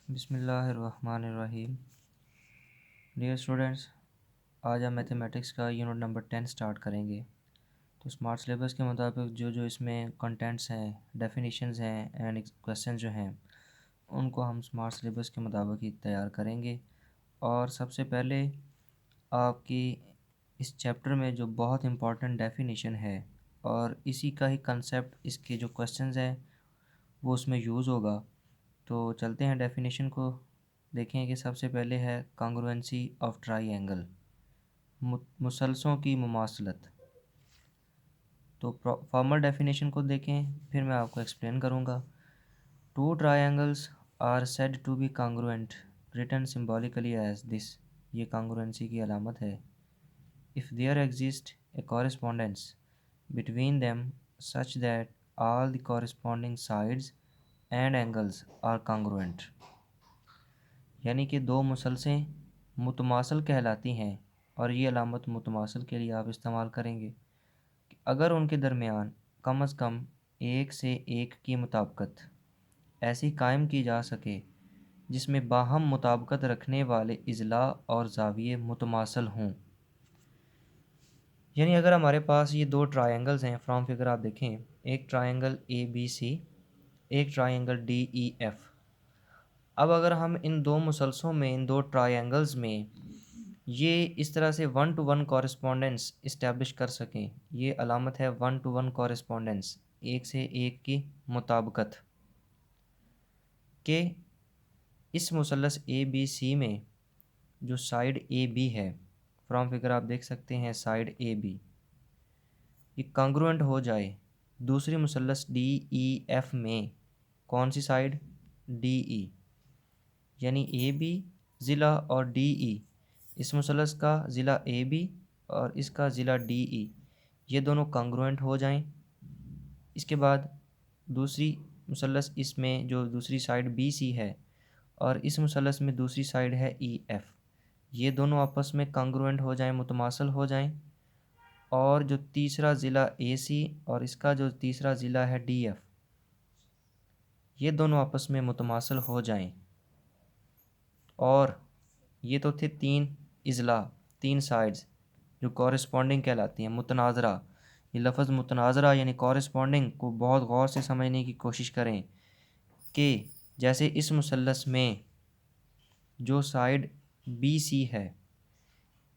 बिस्मिल्लाहिर्रहमानिर्रहीम। Dear students, आज हम मैथमेटिक्स का यूनिट नंबर 10 स्टार्ट करेंगे। तो स्मार्ट सिलेबस के मुताबिक जो जो इसमें कंटेंट्स हैं, डेफिनेशंस हैं एंड क्वेश्चन जो हैं, उनको हम स्मार्ट सिलेबस के मुताबिक ही तैयार करेंगे। और सबसे पहले आपकी इस चैप्टर में जो बहुत इम्पॉर्टेंट डेफिनेशन है और इसी का ही कंसेप्ट इसके जो क्वेश्चंस हैं वो उसमें यूज़ होगा। तो चलते हैं डेफिनेशन को देखें कि सबसे पहले है कॉन्ग्रुएंसी ऑफ ट्राइएंगल, मुसलसलों की मुमासलत। तो फॉर्मल डेफिनेशन को देखें, फिर मैं आपको एक्सप्लेन करूँगा। Two triangles are said to be congruent, written symbolically as this. ये कॉन्ग्रुएंसी की अलामत है। If there exist a correspondence between them such that all the corresponding sides and angles are congruent, यानी कि दो मुसलसें मुतमासल कहलाती हैं और ये अलामत मुतमासल के लिए आप इस्तेमाल करेंगे कि अगर उनके दरमियान कम अज़ कम एक से एक की मुताबिकत ऐसी कायम की जा सके जिसमें बाहम मुताबिकत रखने वाले इज़ला और ज़ाविये मुतमासल हों। यानी अगर हमारे पास ये दो ट्रायंगल्स हैं, फ्रॉम फिगर आप देखें, एक ट्रायंगल ए बी सी, एक ट्रायंगल डी ई एफ। अब अगर हम इन दो मुसलसलों में, इन दो ट्रायंगल्स में ये इस तरह से one two one correspondence establish कर सकें, ये अलामत है वन टू वन कॉरेस्पॉन्डेंस, एक से एक की मुताबिकत, के इस मुसलस ए बी सी में जो साइड ए बी है, फ्रॉम फिगर आप देख सकते हैं साइड ए बी, ये कॉन्ग्रुएंट हो जाए दूसरी मुसलस डी ई एफ में। कौन सी साइड? डी ई, यानी ए बी ज़िला और डी ई, इस मुसलस का ज़िला ए बी और इसका ज़िला डी ई, ये दोनों कॉन्ग्रुएंट हो जाएं। इसके बाद दूसरी मुसलस इसमें जो दूसरी साइड बी सी है और इस मुसलस में दूसरी साइड है ई एफ, ये दोनों आपस में कॉन्ग्रुएंट हो जाएं, मुतमासल हो जाएं। और जो तीसरा ज़िला ए सी और इसका जो तीसरा ज़िला है डी एफ, ये दोनों आपस में मुतमासल हो जाएं। और ये तो थे तीन इज़ला, तीन साइड्स जो कॉरेस्पॉन्डिंग कहलाती हैं, मुतनाज़रा। ये लफ्ज़ मुतनाज़रा यानी कॉरेस्पॉन्डिंग को बहुत गौर से समझने की कोशिश करें कि जैसे इस मुसल्लस में जो साइड बी सी है,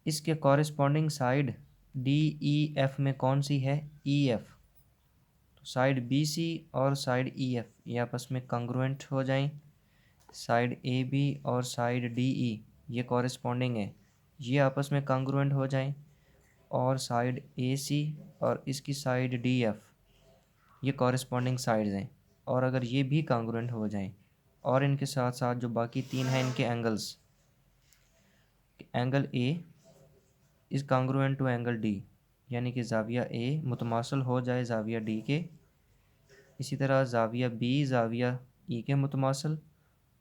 इसके corresponding side D E F में कौन सी है? ई एफ। तो साइड बी सी और साइड ई एफ ये आपस में कॉन्ग्रुएंट हो जाएं। साइड ए बी और साइड डी ई ये कॉरेस्पॉन्डिंग है, ये आपस में कॉन्ग्रुएंट हो जाएं। और साइड ए सी और इसकी साइड डी एफ ये कॉरेस्पॉन्डिंग साइड्स हैं, और अगर ये भी कॉन्ग्रुएंट हो जाएं और इनके साथ साथ जो बाकी तीन हैं इनके angles, angle A is congruent to angle D, यानी कि ज़ाविया ए मुतमासल हो जाए ज़ाविया डी के, इसी तरह ज़ाविया बी ज़ाविया ई के मुतमासल,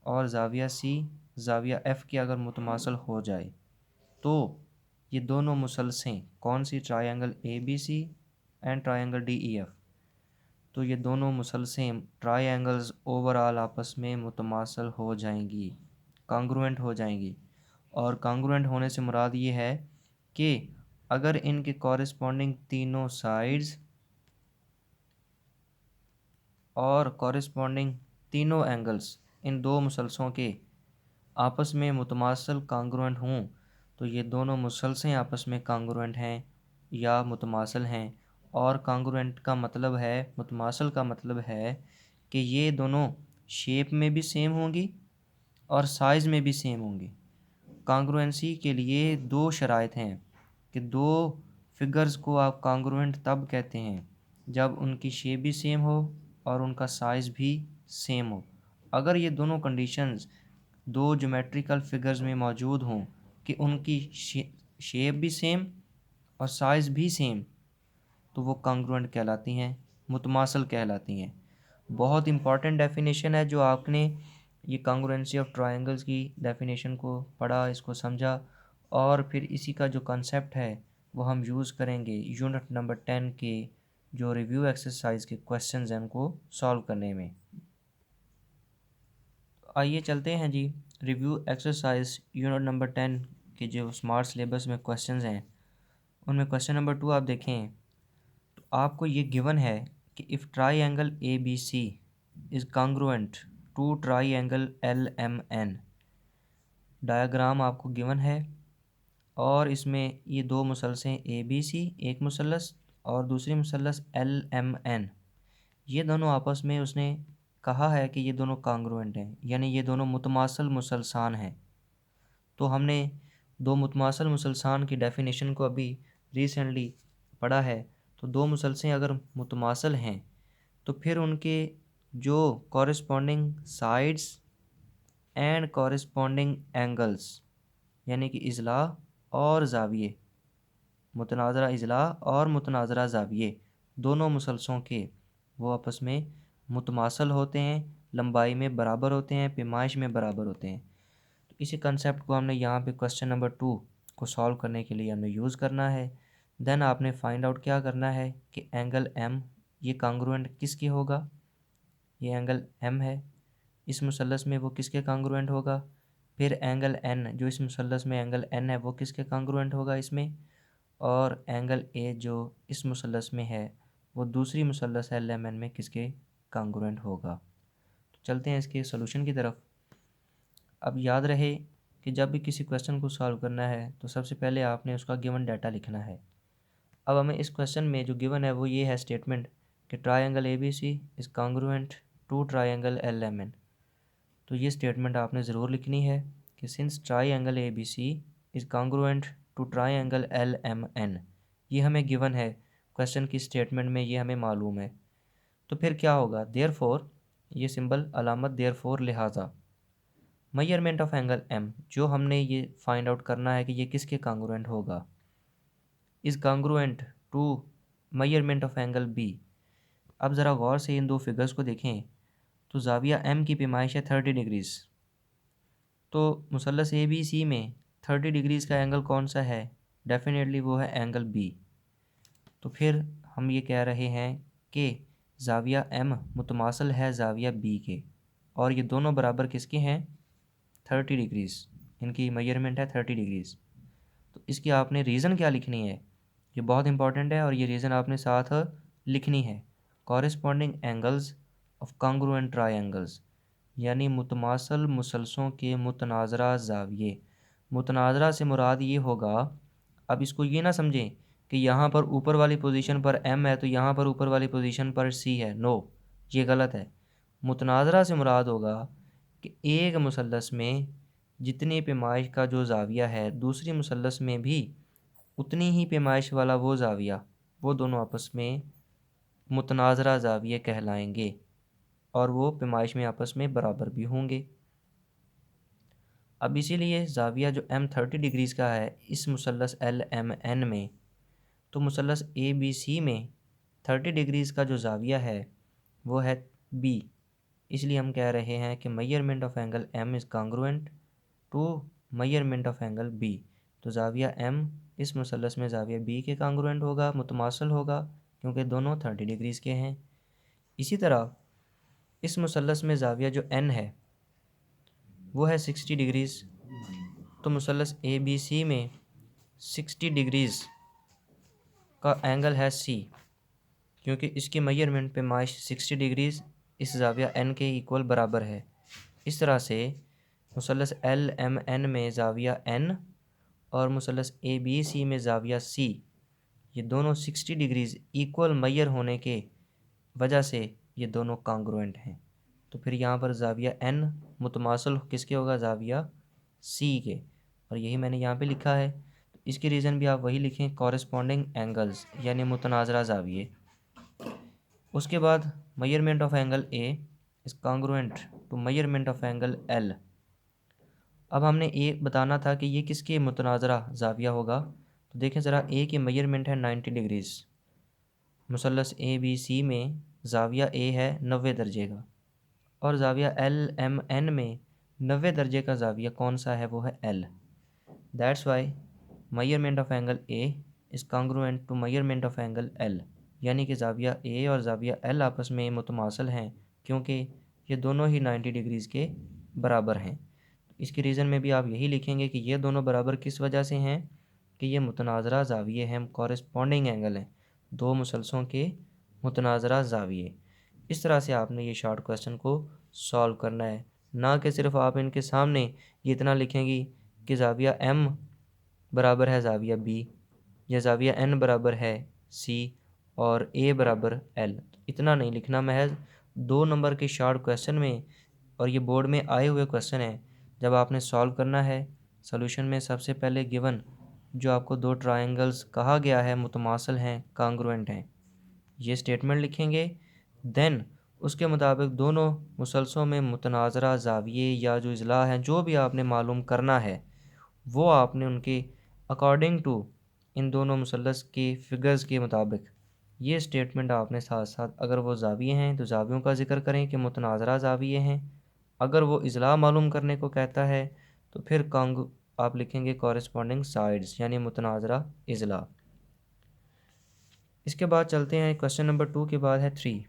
और ज़ाविया सी ज़ाविया एफ़ के अगर मुतमासल हो जाए तो ये दोनों मुसलसें कौन सी? Triangle A B C and triangle D E F. तो ये दोनों मुसलसें ट्रायंगल्स ओवरऑल आपस में मुतमासल हो जाएंगी, कॉन्ग्रुएंट हो जाएंगी। और कॉन्ग्रुएंट होने से मुराद ये है कि अगर इनके कॉरेस्पॉन्डिंग तीनों साइड्स और कॉरेस्पॉन्डिंग तीनों एंगल्स इन दो मुसलसलों के आपस में मुतमासल कॉन्ग्रुएंट हों, तो ये दोनों मुसलसें आपस में कॉन्ग्रुएंट हैं या मुतमासल हैं। और कॉन्ग्रुएंट का मतलब है, मुतमासल का मतलब है कि ये दोनों शेप में भी सेम होंगी और साइज़ में भी सेम होंगी। कॉन्ग्रुएंसी के लिए दो शराइत हैं कि दो फिगर्स को आप कॉन्ग्रुएंट तब कहते हैं जब उनकी शेप भी सेम हो और उनका साइज़ भी सेम हो। अगर ये दोनों कंडीशंस दो ज्योमेट्रिकल फिगर्स में मौजूद हों कि उनकी शेप भी सेम और साइज़ भी सेम, तो वो कॉन्ग्रुएंट कहलाती हैं, मुतमासल कहलाती हैं। बहुत इंपॉर्टेंट डेफिनेशन है जो आपने ये कॉन्ग्रुएंसी ऑफ ट्रायंगल्स की डेफिनेशन को पढ़ा, इसको समझा, और फिर इसी का जो कंसेप्ट है वो हम यूज़ करेंगे यूनिट नंबर 10 के जो रिव्यू एक्सरसाइज के क्वेश्चंस हैं उनको सॉल्व करने में। आइए चलते हैं जी, रिव्यू एक्सरसाइज यूनिट नंबर 10 के जो स्मार्ट सिलेबस में क्वेश्चंस हैं उनमें क्वेश्चन नंबर 2 आप देखें तो आपको ये गिवन है कि if triangle A B C is congruent to triangle L M N. Diagram आपको गिवन है और इसमें ये दो मुसलसें ए बी सी, एक मुसलस और दूसरी मुसलस एल एम एन, ये दोनों आपस में उसने कहा है कि ये दोनों कॉन्ग्रुएंट हैं, यानी ये दोनों मुतमासल मुसलसान हैं। तो हमने दो मुतमासल मुसलसान की डेफिनेशन को अभी रिसेंटली पढ़ा है। तो दो मुसलसें अगर मुतमासल हैं तो फिर उनके जो corresponding sides and corresponding angles यानी कि इज़ला और ज़ाविये, मुतनाज़रा इज़ला और मुतनाज़रा ज़ाविये, दोनों मुसलसों के वो आपस में मुतमासल होते हैं, लंबाई में बराबर होते हैं, पैमाइश में बराबर होते हैं। तो इसी कंसेप्ट को हमने यहाँ पे क्वेश्चन नंबर 2 को सॉल्व करने के लिए हमें यूज़ करना है। देन आपने फाइंड आउट क्या करना है कि एंगल एम ये कॉन्ग्रुएंट किसके होगा। ये एंगल एम है, इस मुसल्लस में वो किसके कॉन्ग्रुएंट होगा। फिर एंगल एन जो इस मुसल्लस में एंगल एन है वो किसके कॉन्ग्रुएंट होगा इसमें। और एंगल ए जो इस मुसल्लस में है वो दूसरी मुसल्लस एल एम एन में किसके कॉन्ग्रुएंट होगा। तो चलते हैं इसके सॉल्यूशन की तरफ। अब याद रहे कि जब भी किसी क्वेश्चन को सॉल्व करना है तो सबसे पहले आपने उसका गिवन डाटा लिखना है। अब हमें इस क्वेश्चन में जो गिवन है वो ये है स्टेटमेंट कि triangle A B C is congruent to triangle L M N. तो ये स्टेटमेंट आपने ज़रूर लिखनी है कि since triangle A B C is congruent to triangle L M N. ये हमें गिवन है क्वेश्चन की स्टेटमेंट में, ये हमें मालूम है। तो फिर क्या होगा, देयरफॉर, ये सिंबल अलामत देयरफॉर लिहाजा मेजरमेंट ऑफ एंगल एम जो हमने ये फाइंड आउट करना है कि ये किसके कॉन्ग्रुएंट होगा, is congruent to measurement of angle B. अब ज़रा गौर से इन दो फिगर्स को देखें तो ज़ाविया एम की पैमाइश है 30 डिग्रीज़। तो मुसल्लस ए बी सी में 30 डिग्रीज़ का एंगल कौन सा है, डेफिनेटली वो है एंगल बी। तो फिर हम ये कह रहे हैं कि ज़ाविया एम मुतमासल है ज़ाविया बी के, और ये दोनों बराबर किसके हैं, 30 डिग्रीज़। इनकी मेजरमेंट है 30 डिग्रीज़। तो इसकी आपने रीज़न क्या लिखनी है, ये बहुत इंपॉर्टेंट है और ये रीज़न आपने साथ लिखनी है। Corresponding angles of congruent triangles, यानी मुतमासल मुसलसों के मुतनाज़रा ज़ाविये। मुतनाज़रा से मुराद ये होगा, अब इसको ये ना समझें कि यहाँ पर ऊपर वाली पोजीशन पर एम है तो यहाँ पर ऊपर वाली पोजीशन पर सी है। नो, ये गलत है। मुतनाज़रा से मुराद होगा कि एक मुसल्लस में जितनी पैमाइश का जो ज़ाविया है दूसरी मुसल्लस में भी उतनी ही पैमाइश वाला वो ज़ाविया, वो दोनों आपस में मुतनाज़रा ज़ाविये कहलाएंगे और वो पैमाइश में आपस में बराबर भी होंगे। अब इसीलिए ज़ाविया जो एम 30 डिग्रीज़ का है इस मुसल्लस एल एम एन में, तो मुसल्लस ए बी सी में 30 डिग्रीज़ का जो ज़ाविया है वो है बी। इसलिए हम कह रहे हैं कि measurement of angle M is congruent to measurement of angle B. तो ज़ाविया एम इस मुसल्लस में ज़ाविया बी के कॉन्ग्रुएंट होगा, मुतमासल होगा, क्योंकि दोनों 30 डिग्रीज़ के हैं। इसी तरह इस मुसल्लस में ज़ाविया जो एन है वो है 60 डिग्रीज़। तो मुसल्लस ए बी सी में 60 डिग्रीज़ का एंगल है सी, क्योंकि इसकी मेजरमेंट पैमाइश 60 डिग्रीज़ इस ज़ाविया एन के इक्वल बराबर है। इस तरह से मुसल्लस एल एम एन में ज़ाविया एन और मुसल्लस ए बी सी में ज़ाविया सी, ये दोनों 60 डिग्रीज़ इक्वल मेजर होने के वजह से ये दोनों कॉन्ग्रुएंट हैं। तो फिर यहाँ पर ज़ाविया एन मुतमासल किसके होगा, ज़ाविया सी के, और यही मैंने यहाँ पे लिखा है। तो इसकी रीज़न भी आप वही लिखें, कॉरेस्पॉन्डिंग एंगल्स यानी मुतनाज़रा ज़ाविये। उसके बाद measurement of angle A is congruent to measurement of angle L. अब हमने ए बताना था कि ये किसके मुतनाज़रा ज़ाविया होगा। तो देखें ज़रा, ए की मेजरमेंट है 90 डिग्रीज़। मुसल्लस ए बी सी में ज़ाविया ए है 90 दर्जे का, और ज़ाविया एल एम एन में 90 दर्जे का ज़ाविया कौन सा है, वो है L. That's why measurement of angle A is congruent to measurement of angle L, यानी कि ज़ाविया ए और ज़ाविया एल आपस में मुतमासल हैं क्योंकि ये दोनों ही 90 डिग्रीज़ के बराबर हैं। इसके रीज़न में भी आप यही लिखेंगे कि ये दोनों बराबर किस वजह से हैं कि ये मुतनाज़रा ज़ाविये हैं, कॉरेस्पॉन्डिंग एंगल हैं, दो मुसलसलों के मुतनाज़रा ज़ाविये। इस तरह से आपने ये शॉर्ट क्वेश्चन को सॉल्व करना है, ना कि सिर्फ आप इनके सामने ये इतना लिखेंगी कि ज़ाविया एम बराबर है ज़ाविया बी, या ज़ाविया एन बराबर है सी और ए बराबर एल। इतना नहीं लिखना, महज 2 नंबर के शॉर्ट क्वेश्चन में, और ये बोर्ड में आए हुए क्वेश्चन है, जब आपने सॉल्व करना है सॉल्यूशन में सबसे पहले गिवन जो आपको दो ट्रायंगल्स कहा गया है मुतमासल हैं, कांग्रुएंट हैं, ये स्टेटमेंट लिखेंगे। देन उसके मुताबिक दोनों मुसलसलों में मुतनाज़रा ज़ाविये या जो इज़ला हैं, जो भी आपने मालूम करना है वो आपने उनके अकॉर्डिंग टू इन दोनों मुसल्लस के फिगर्स के मुताबिक ये स्टेटमेंट आपने साथ साथ, अगर वो ज़ाविये हैं तो ज़ावियों का ज़िक्र करें कि मुतनाज़रा ज़ाविये हैं, अगर वो इज़ला मालूम करने को कहता है तो फिर आप लिखेंगे कॉरेस्पॉन्डिंग साइड्स, यानी मुतनाज़रा इज़ला। इसके बाद चलते हैं क्वेश्चन नंबर 2 के बाद है 3।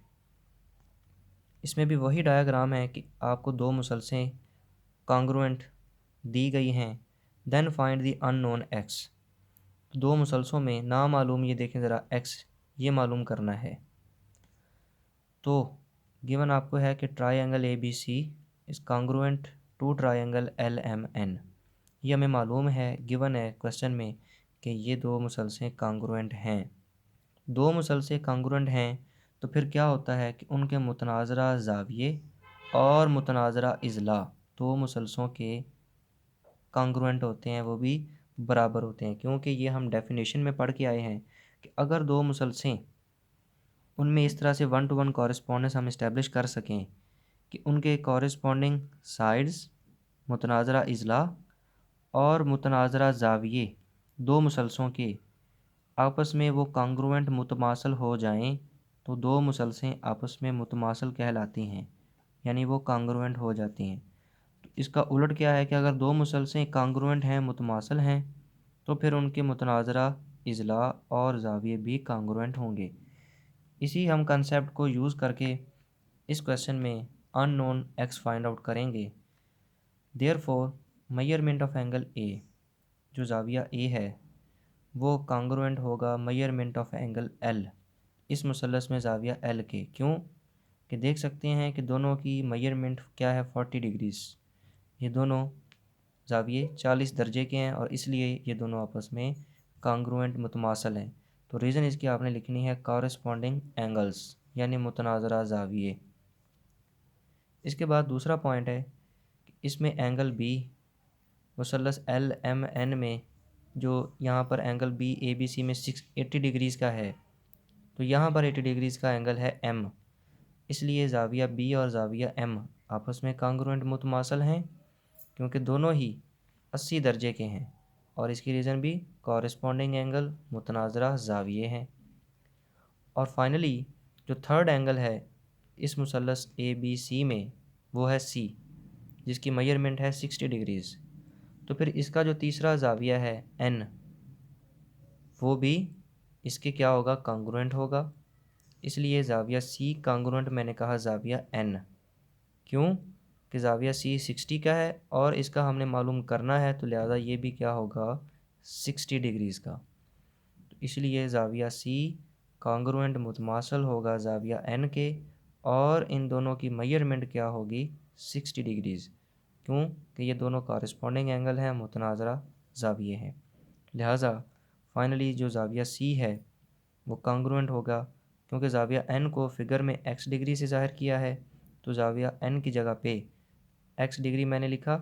इसमें भी वही डायग्राम है कि आपको दो मुसलसें कांग्रुएंट दी गई हैं, then find the unknown x. दो मुसलसलों में नामालूम, ये देखें ज़रा, एक्स ये मालूम करना है। तो गिवन आपको है कि triangle A B C is congruent to triangle L M N, ये हमें मालूम है, गिवन है क्वेश्चन में कि ये दो मुसलसें कांग्रुएंट हैं। दो मुसलसें कांग्रुएंट हैं तो फिर क्या होता है कि उनके मुतनाज़रा ज़ाविये और मुतनाज़रा इज़ला दो मुसलसलों के कांग्रुएंट होते हैं, वो भी बराबर होते हैं, क्योंकि ये हम डेफिनेशन में पढ़ के आए हैं कि अगर दो मुसलसें उनमें इस तरह से 1-to-1 कॉरेस्पॉन्डेंस हम इस्टेब्लिश कर सकें कि उनके कॉरेस्पॉन्डिंग साइड्स मुतनाज़रा इज़ला और मुतनाज़रा ज़ाविये दो मुसलसलों के आपस में वो कांग्रुएंट मुतमासल हो जाएं, तो दो मुसलसें आपस में मुतमासल कहलाती हैं, यानी वो कांग्रुएंट हो जाती हैं। तो इसका उलट क्या है कि अगर दो मुसलसें कांग्रुएंट हैं, मुतमासल हैं, तो फिर उनके मुतनाज़रा इज़ला और ज़ाविये भी कांग्रुएंट होंगे। इसी हम कंसेप्ट को यूज़ करके इस क्वेश्चन में अननोन एक्स फाइंड आउट करेंगे। देयरफॉर मेजरमेंट ऑफ एंगल ए, जो ज़ाविया ए है वो कांग्रुएंट होगा मेजरमेंट ऑफ एंगल एल, इस मुसल्लस में ज़ाविया एल के। क्यों कि देख सकते हैं कि दोनों की मेजरमेंट क्या है, 40 डिग्रीज। ये दोनों ज़ाविये 40 दर्जे के हैं और इसलिए ये दोनों आपस में कांग्रुएंट मुतमासल हैं। तो रीज़न इसकी आपने लिखनी है कॉरेस्पॉन्डिंग एंगल्स, यानी मुतनाज़रा ज़ाविये। इसके बाद दूसरा पॉइंट है कि इसमें एंगल बी मुसल्लस एल एम एन में, जो यहाँ पर angle B A B C में 80 डिग्रीज़ का है, तो यहाँ पर 80 डिग्रीज़ का एंगल है एम, इसलिए ज़ाविया बी और ज़ाविया एम आपस में कांग्रुएंट मुतमासल हैं, क्योंकि दोनों ही 80 दर्जे के हैं, और इसकी रीज़न भी कॉरेस्पॉन्डिंग एंगल मुतनाज़रा ज़ाविये हैं। और फाइनली जो थर्ड एंगल है इस मुसल्लस ए बी सी में, वो है सी, जिसकी मेजरमेंट है 60 डिग्रीज़। तो फिर इसका जो तीसरा ज़ाविया है एन, वो भी इसके क्या होगा, कांग्रुएंट होगा, इसलिए ज़ाविया सी कांग्रुएंट मैंने कहा ज़ाविया एन। क्यों कि ज़ाविया सी 60 का है और इसका हमने मालूम करना है, तो लिहाजा ये भी क्या होगा, 60 डिग्रीज़ का। तो इसलिए ज़ाविया सी कांग्रुएंट मुतमासल होगा ज़ाविया एन के, और इन दोनों की मेजरमेंट क्या होगी, 60 डिग्रीज़। क्यों कि ये दोनों कॉरेस्पॉन्डिंग एंगल हैं, मुतनाज़रा ज़ाविये हैं। लिहाजा फाइनली जो ज़ाविया सी है वो कांग्रुएंट होगा, क्योंकि ज़ाविया एन को फिगर में x डिग्री से ज़ाहिर किया है, तो ज़ाविया एन की जगह पे x डिग्री मैंने लिखा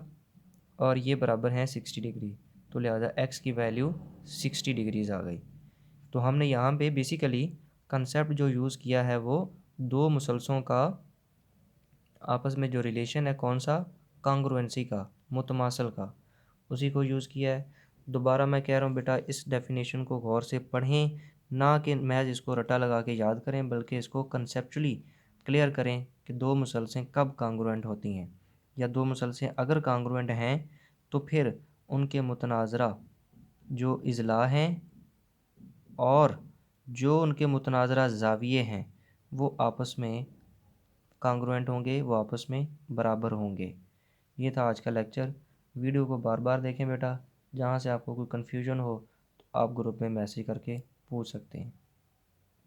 और ये बराबर हैं 60 डिग्री, तो लिहाजा x की वैल्यू 60 डिग्रीज़ आ गई। तो हमने यहाँ पे बेसिकली कंसेप्ट जो यूज़ किया है वो दो मुसलसलों का आपस में जो रिलेशन है, कौन सा, कांग्रुएंसी का, मुतमासल का, उसी को यूज़ किया है। दोबारा मैं कह रहा हूँ बेटा, इस डेफिनेशन को गौर से पढ़ें, ना कि महज इसको रटा लगा के याद करें, बल्कि इसको कंसेप्चुअली क्लियर करें कि दो मुसलसें कब कांग्रुएंट होती हैं, या दो मुसलसें अगर कांग्रुएंट हैं तो फिर उनके मुतनाज़रा जो इज़ला हैं और जो उनके मुतनाज़रा ज़ाविये हैं वो आपस में कांग्रुएंट होंगे, वो आपस में बराबर होंगे। ये था आज का लेक्चर। वीडियो को बार बार देखें बेटा। जहाँ से आपको कोई कन्फ्यूजन हो तो आप ग्रुप में मैसेज करके पूछ सकते हैं।